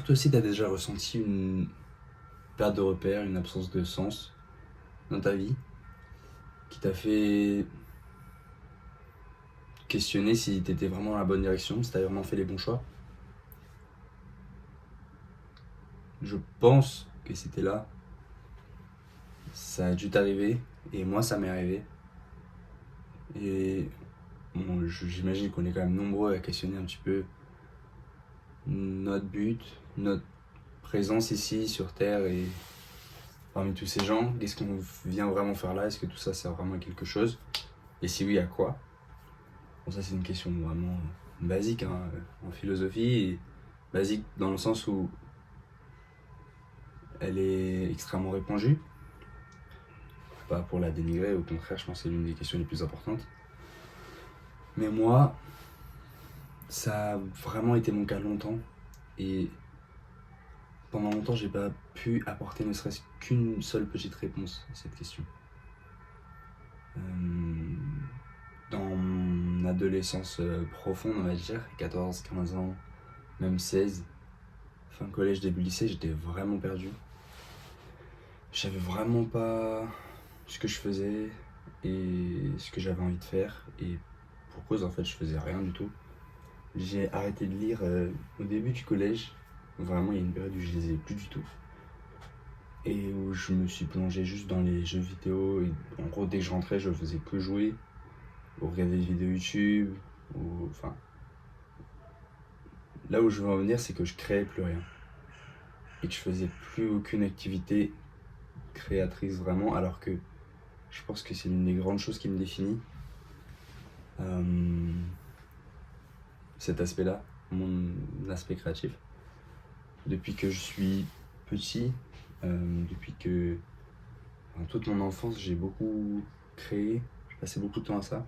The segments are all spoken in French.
toi aussi, tu as déjà ressenti une perte de repère, une absence de sens dans ta vie qui t'a fait questionner si tu étais vraiment dans la bonne direction, si tu avais vraiment fait les bons choix. Je pense que c'était là. Ça a dû t'arriver, et moi ça m'est arrivé. Et bon, j'imagine qu'on est quand même nombreux à questionner un petit peu notre but, notre présence ici sur Terre et parmi tous ces gens. Qu'est-ce qu'on vient vraiment faire là? Est-ce que tout ça sert vraiment à quelque chose? Et si oui, à quoi? Bon, ça c'est une question vraiment basique en philosophie, et basique dans le sens où elle est extrêmement répandue. Pas pour la dénigrer, au contraire, je pense que c'est l'une des questions les plus importantes. Mais moi, ça a vraiment été mon cas longtemps, et pendant longtemps, j'ai pas pu apporter ne serait-ce qu'une seule petite réponse à cette question. Dans mon adolescence profonde, on va dire, 14, 15 ans, même 16, fin collège, début lycée, j'étais vraiment perdu. Je savais vraiment pas ce que je faisais et ce que j'avais envie de faire, et pour cause, en fait, je faisais rien du tout. J'ai arrêté de lire au début du collège. Vraiment, il y a une période où je lisais plus du tout. Et où je me suis plongé juste dans les jeux vidéo. Et en gros, dès que je rentrais, je faisais que jouer, ou regarder des vidéos YouTube. Enfin, là où je veux en venir, c'est que je créais plus rien. Et que je faisais plus aucune activité créatrice vraiment, alors que je pense que c'est l'une des grandes choses qui me définit. Cet aspect-là, mon aspect créatif. Depuis que je suis petit, depuis que toute mon enfance, j'ai beaucoup créé, j'ai passé beaucoup de temps à ça.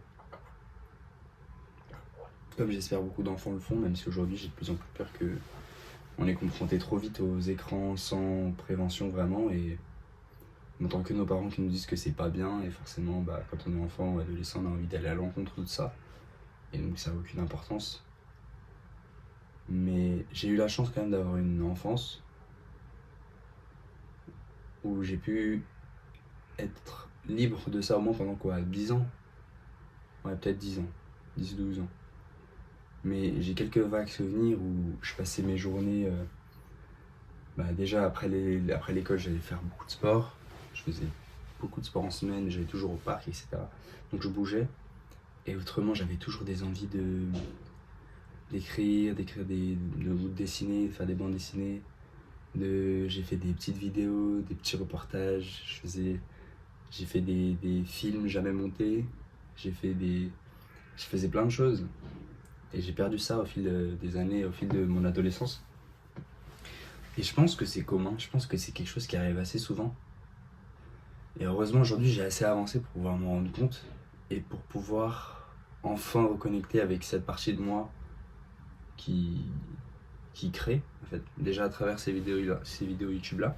Comme j'espère beaucoup d'enfants le font, même si aujourd'hui j'ai de plus en plus peur qu'on est confronté trop vite aux écrans sans prévention vraiment, et en tant que nos parents qui nous disent que c'est pas bien, et forcément quand on est enfant ou adolescent on a envie d'aller à l'encontre de ça, et donc ça n'a aucune importance. Mais j'ai eu la chance quand même d'avoir une enfance où j'ai pu être libre de ça au moins pendant 10 ans. Ouais, peut-être 10 ans, 10-12 ans. Mais j'ai quelques vagues souvenirs où je passais mes journées. Déjà après l'école, j'allais faire beaucoup de sport. Je faisais beaucoup de sport en semaine, j'allais toujours au parc, etc. Donc je bougeais. Et autrement, j'avais toujours des envies d'écrire, de dessiner, de faire des bandes dessinées. J'ai fait des petites vidéos, des petits reportages. J'ai fait des films jamais montés. Je faisais plein de choses. Et j'ai perdu ça au fil des années, au fil de mon adolescence. Et je pense que c'est commun, je pense que c'est quelque chose qui arrive assez souvent. Et heureusement, aujourd'hui, j'ai assez avancé pour pouvoir m'en rendre compte et pour pouvoir enfin reconnecter avec cette partie de moi qui crée, en fait, déjà à travers ces vidéos YouTube-là.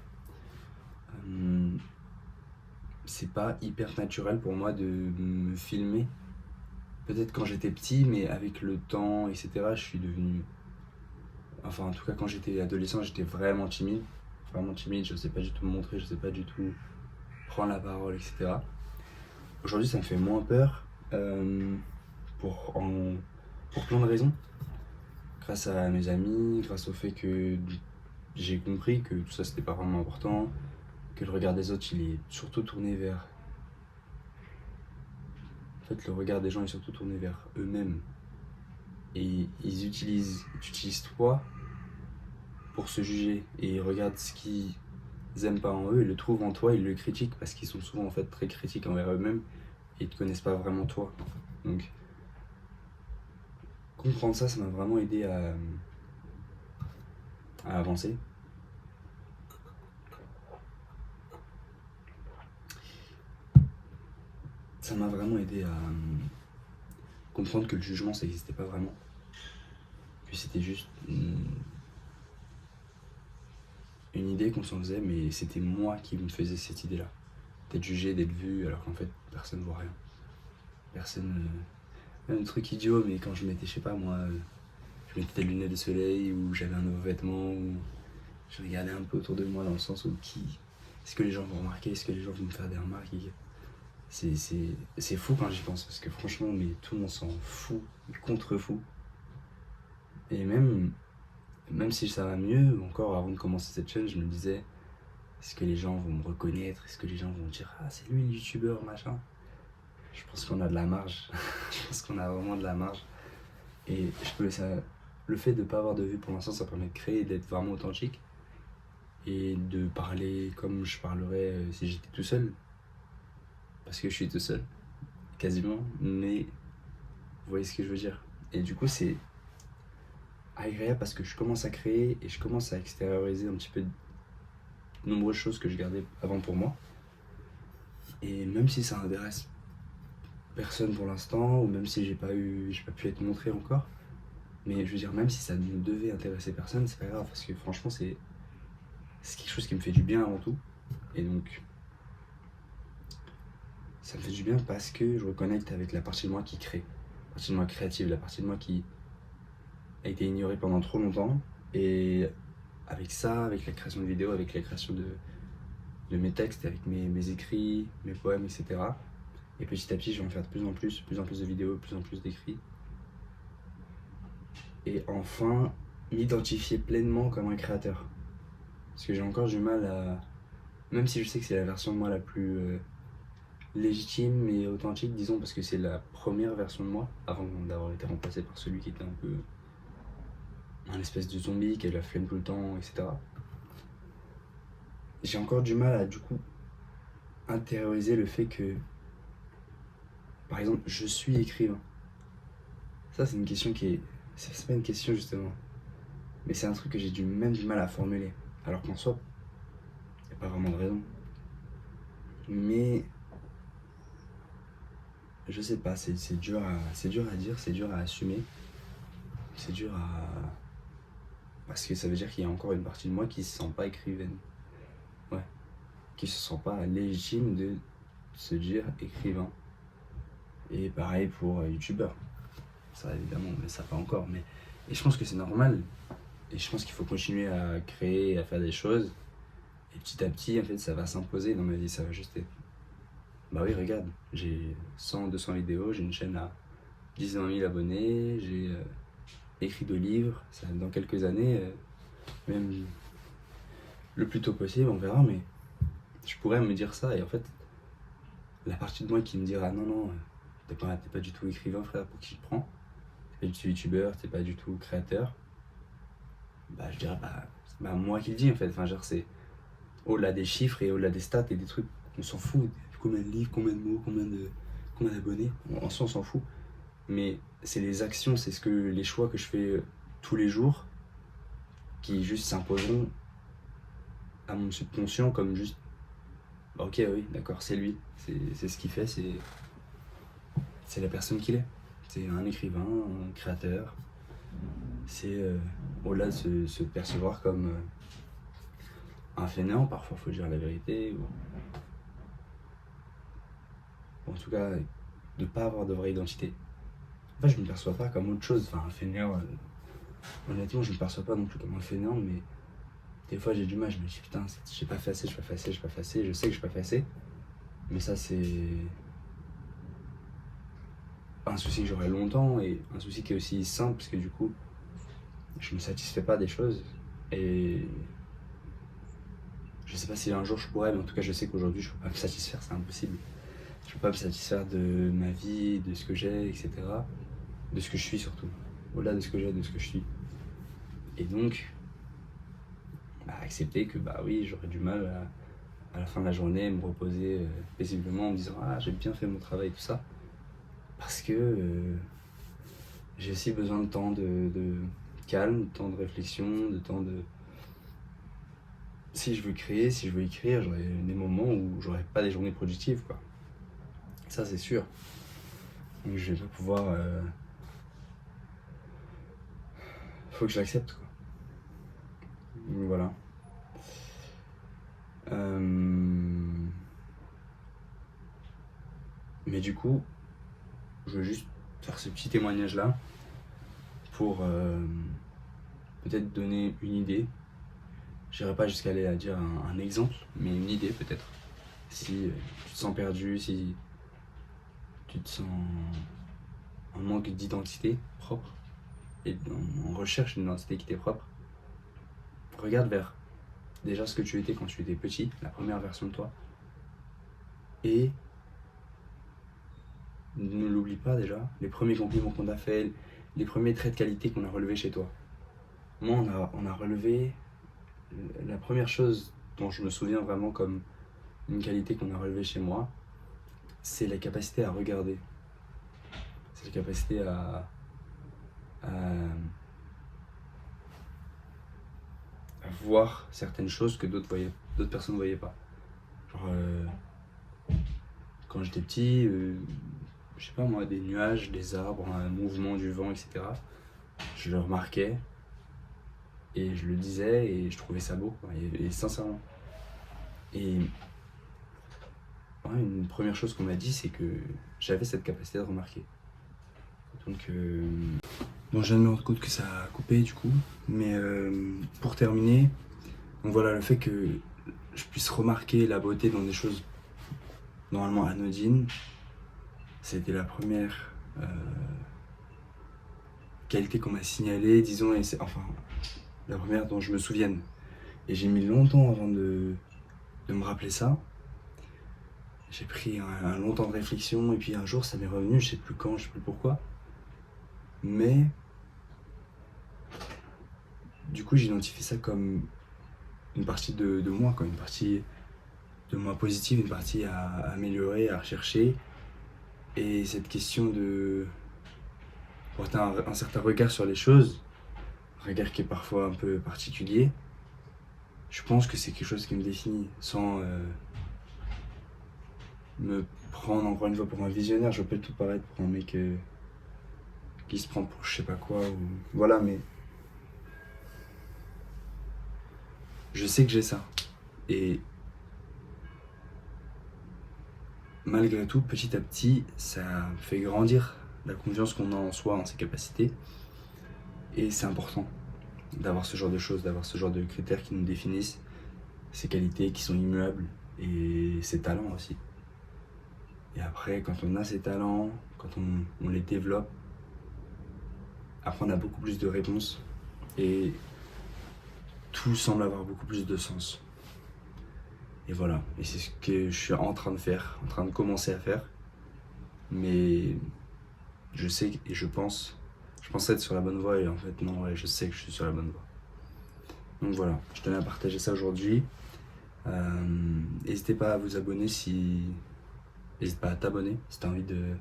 C'est pas hyper naturel pour moi de me filmer. Peut-être quand j'étais petit, mais avec le temps, etc., je suis devenu... Enfin, en tout cas, quand j'étais adolescent, j'étais vraiment timide. Vraiment timide, je sais pas du tout me montrer, je sais pas du tout prendre la parole, etc. Aujourd'hui, ça me fait moins peur pour plein de raisons. Grâce à mes amis, grâce au fait que j'ai compris que tout ça, c'était pas vraiment important, que le regard des autres, il est surtout tourné vers... En fait, le regard des gens est surtout tourné vers eux-mêmes. Et ils utilisent toi pour se juger, et ils regardent ce qu'ils aiment pas en eux, ils le trouvent en toi, ils le critiquent parce qu'ils sont souvent en fait très critiques envers eux-mêmes et ils te connaissent pas vraiment toi. Donc comprendre ça, ça m'a vraiment aidé à avancer. Ça m'a vraiment aidé à comprendre que le jugement ça n'existait pas vraiment, que c'était juste une idée qu'on s'en faisait, mais c'était moi qui me faisais cette idée-là, d'être jugé, d'être vu, alors qu'en fait personne ne voit rien. Personne. Même truc idiot, mais quand je mettais, je sais pas moi, je mettais des lunettes de soleil ou j'avais un nouveau vêtement ou je regardais un peu autour de moi dans le sens où est-ce que les gens vont remarquer, est-ce que les gens vont me faire des remarques. C'est fou quand j'y pense parce que franchement, mais tout le monde s'en fout, contre-fou. Et même si ça va mieux, encore avant de commencer cette chaîne, je me disais, est-ce que les gens vont me reconnaître? Est-ce que les gens vont dire, ah, c'est lui le youtubeur, machin? Je pense qu'on a de la marge. Je pense qu'on a vraiment de la marge. Et le fait de ne pas avoir de vues pour l'instant, ça permet de créer et d'être vraiment authentique. Et de parler comme je parlerais si j'étais tout seul. Parce que je suis tout seul, quasiment. Mais vous voyez ce que je veux dire. Et du coup, c'est agréable parce que je commence à créer et je commence à extérioriser un petit peu de nombreuses choses que je gardais avant pour moi. Et même si ça intéresse personne pour l'instant, ou même si j'ai pas pu être montré encore, mais je veux dire, même si ça ne devait intéresser personne, c'est pas grave parce que franchement, c'est quelque chose qui me fait du bien avant tout. Et donc, ça me fait du bien parce que je reconnecte avec la partie de moi qui crée, la partie de moi créative, la partie de moi qui a été ignorée pendant trop longtemps. Et avec ça, avec la création de vidéos, avec la création de mes textes, avec mes écrits, mes poèmes, etc. Et petit à petit, je vais en faire de plus en plus de vidéos, de plus en plus d'écrits. Et enfin, m'identifier pleinement comme un créateur. Parce que j'ai encore du mal à... Même si je sais que c'est la version de moi la plus légitime et authentique, disons, parce que c'est la première version de moi, avant d'avoir été remplacé par celui qui était un peu un espèce de zombie qui a la flemme tout le temps, etc. J'ai encore du mal à, du coup, intérioriser le fait que, par exemple, je suis écrivain. Ça, c'est une question qui est... C'est pas une question, justement. Mais c'est un truc que j'ai même du mal à formuler. Alors qu'en soi, il n'y a pas vraiment de raison. Mais... Je sais pas, c'est dur à dire, c'est dur à assumer. C'est dur à... Parce que ça veut dire qu'il y a encore une partie de moi qui se sent pas écrivaine. Ouais. Qui se sent pas légitime de se dire écrivain. Et pareil pour youtubeur. Ça évidemment, mais ça pas encore. Et je pense que c'est normal. Et je pense qu'il faut continuer à créer, à faire des choses. Et petit à petit, en fait, ça va s'imposer dans ma vie, ça va juste être... Bah oui, regarde, j'ai 100, 200 vidéos, j'ai une chaîne à 10 000 abonnés, j'ai écrit 2 livres. Ça, dans quelques années, même le plus tôt possible, on verra, mais je pourrais me dire ça. Et en fait, la partie de moi qui me dira non, non, t'es pas du tout écrivain, frère, pour qui tu te prends? T'es pas du tout youtubeur, t'es pas du tout créateur. Bah, je dirais, c'est pas moi qui le dis en fait. Enfin, genre, c'est au-delà des chiffres et au-delà des stats et des trucs, on s'en fout. Combien de livres, combien de mots, combien d'abonnés, en soi, on s'en fout. Mais c'est les actions, c'est les choix que je fais tous les jours qui juste s'imposeront à mon subconscient comme juste, bah ok, oui, d'accord, c'est lui, c'est ce qu'il fait, c'est la personne qu'il est. C'est un écrivain, un créateur. C'est au-delà de se percevoir comme un fainéant, parfois faut dire la vérité, ou en tout cas de ne pas avoir de vraie identité. En fait, je ne me perçois pas comme autre chose, enfin un fainéant, honnêtement je ne me perçois pas non plus comme un fainéant, mais des fois j'ai du mal, je me dis putain, j'ai pas fait assez, je sais que j'ai pas fait assez, mais ça c'est un souci que j'aurai longtemps et un souci qui est aussi simple parce que du coup je me satisfais pas des choses et je sais pas si un jour je pourrais, mais en tout cas je sais qu'aujourd'hui je peux pas me satisfaire, c'est impossible. Je peux pas me satisfaire de ma vie, de ce que j'ai, etc. De ce que je suis surtout. Au-delà de ce que j'ai, de ce que je suis. Et donc, accepter que bah oui, j'aurais du mal à la fin de la journée me reposer paisiblement en me disant ah j'ai bien fait mon travail, tout ça. Parce que j'ai aussi besoin de temps de calme, de temps de réflexion, de temps de... Si je veux créer, si je veux écrire, j'aurai des moments où j'aurai pas des journées productives, quoi. Ça, c'est sûr. Donc, je vais pas pouvoir... Faut que je l'accepte, quoi. Donc, voilà. Mais du coup, je veux juste faire ce petit témoignage-là pour peut-être donner une idée j'irai pas jusqu'à aller à dire un exemple, mais une idée peut-être. Si tu te sens perdu, si tu te sens en manque d'identité propre et en recherche d'une identité qui t'est propre, regarde vers déjà ce que tu étais quand tu étais petit, la première version de toi, et ne l'oublie pas déjà, les premiers compliments qu'on a fait, les premiers traits de qualité qu'on a relevés chez toi. Moi, on a relevé la première chose dont je me souviens vraiment comme une qualité qu'on a relevée chez moi, c'est la capacité à regarder. C'est la capacité à voir certaines choses que d'autres personnes ne voyaient pas. Genre, quand j'étais petit, je sais pas moi, des nuages, des arbres, un mouvement du vent, etc. Je le remarquais et je le disais et je trouvais ça beau, quoi, et sincèrement. Et ouais, une première chose qu'on m'a dit, c'est que j'avais cette capacité de remarquer. Donc, bon, je viens de me rendre compte que ça a coupé du coup, mais pour terminer, donc voilà, le fait que je puisse remarquer la beauté dans des choses normalement anodines, c'était la première qualité qu'on m'a signalée, disons, et c'est enfin la première dont je me souvienne. Et j'ai mis longtemps avant de me rappeler ça. J'ai pris un long temps de réflexion et puis un jour ça m'est revenu, je sais plus quand, je sais plus pourquoi. Mais du coup j'identifie ça comme une partie de moi, comme une partie de moi positive, une partie à améliorer, à rechercher. Et cette question de porter un certain regard sur les choses, un regard qui est parfois un peu particulier, je pense que c'est quelque chose qui me définit, sans me prendre encore une fois pour un visionnaire. Je peux tout paraître pour un mec qui se prend pour je sais pas quoi, ou voilà, mais je sais que j'ai ça. Et malgré tout, petit à petit, ça fait grandir la confiance qu'on a en soi, en ses capacités. Et c'est important d'avoir ce genre de choses, d'avoir ce genre de critères qui nous définissent, ces qualités qui sont immuables et ces talents aussi. Et après, quand on a ces talents, quand on les développe, après on a beaucoup plus de réponses et tout semble avoir beaucoup plus de sens. Et voilà, et c'est ce que je suis en train de faire, en train de commencer à faire. Mais je sais et je pense être sur la bonne voie et en fait non, ouais, je sais que je suis sur la bonne voie. Donc voilà, je tenais à partager ça aujourd'hui. N'hésitez pas à vous abonner N'hésite pas à t'abonner si tu as envie de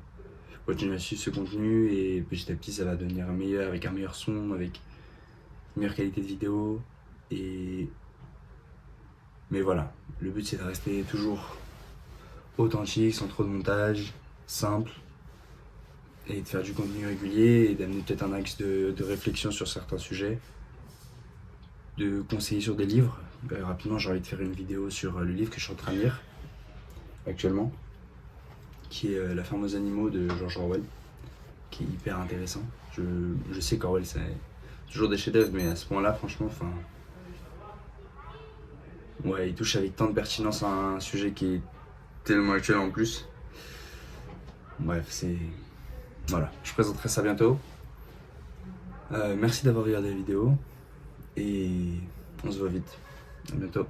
continuer à suivre ce contenu et petit à petit ça va devenir meilleur avec un meilleur son, avec une meilleure qualité de vidéo. Mais voilà, le but c'est de rester toujours authentique, sans trop de montage, simple, et de faire du contenu régulier et d'amener peut-être un axe de réflexion sur certains sujets, de conseiller sur des livres. Rapidement, j'ai envie de faire une vidéo sur le livre que je suis en train de lire actuellement, qui est La ferme aux animaux de George Orwell, qui est hyper intéressant. Je sais qu'Orwell c'est toujours des chefs-d'œuvre, mais à ce point-là, franchement, ouais, il touche avec tant de pertinence à un sujet qui est tellement actuel en plus. Bref, voilà, je présenterai ça bientôt. Merci d'avoir regardé la vidéo et on se voit vite. À bientôt.